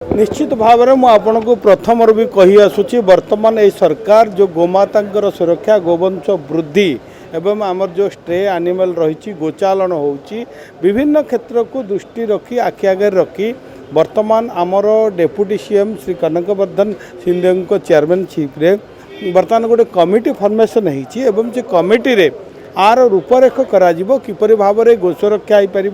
निश्चित भाव में मुझे प्रथम भी कही आसूँ बर्तमान ये सरकार जो गोमाता सुरक्षा गोवंश वृद्धि एवं आमर जो स्ट्रे एनिमल रही गोचालन हो विभिन्न क्षेत्र को दृष्टि रखी आखि आगे रखी बर्तमान आमर deputy CM Shri Kanakvardhan Singhdeo chairmanship रे बर्तमान गोटे कमिटी फॉर्मेशन होती कमिटी रे आर रूपरेख करा किपरि भाव में गो सुरक्षा हो पार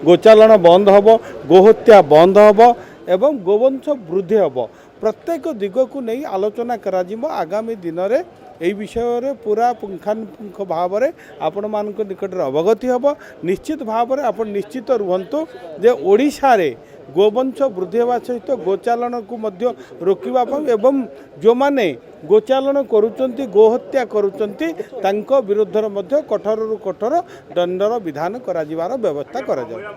गोचालन बंद हम गोहत्या बंद हम एवं गोवंश वृद्धि हम प्रत्येक दिग को नहीं आलोचना करा आगामी दिन में यही विषय पूरा पुंखानुपुंख भाव में आपण मान निकट अवगति हम निश्चित भाव में आप निश्चित रुहतु जे ओडिशा रे गोवंश वृद्धि होगा सहित गोचालन को मध्य रोकवा एवं जो माने गोचालन करुचंती गोहत्या करुचंती तांको विरुद्ध मध्य कठोर रु कठोर दंडर विधान करा जिवार व्यवस्था करा जाय।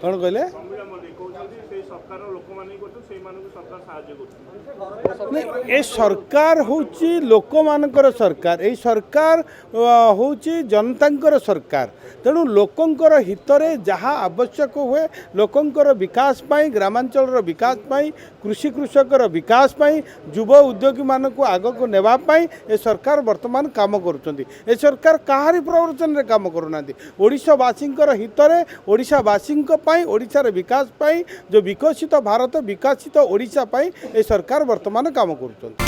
कौन कहले ए सरकार होची लोक मानकर सरकार ए सरकार होची जनतांकर सरकार तेणु लोकंकर हितरे जहाँ आवश्यक हुए लोकंकर विकास पाई ग्रामांचल विकास पाई कृषि कृषकर विकास पाई युव उद्योगी मान को आग को नेबा पाई ए सरकार वर्तमान काम करुछंती ए सरकार काहारी प्रवचन रे काम करूना ओडिशावासी हितरे ओडिशावासी पाई ओडिशार विकास पाई जो विकसित भारत विकसित ओडिशा पाई ए सरकार वर्तमान काम करुछंती।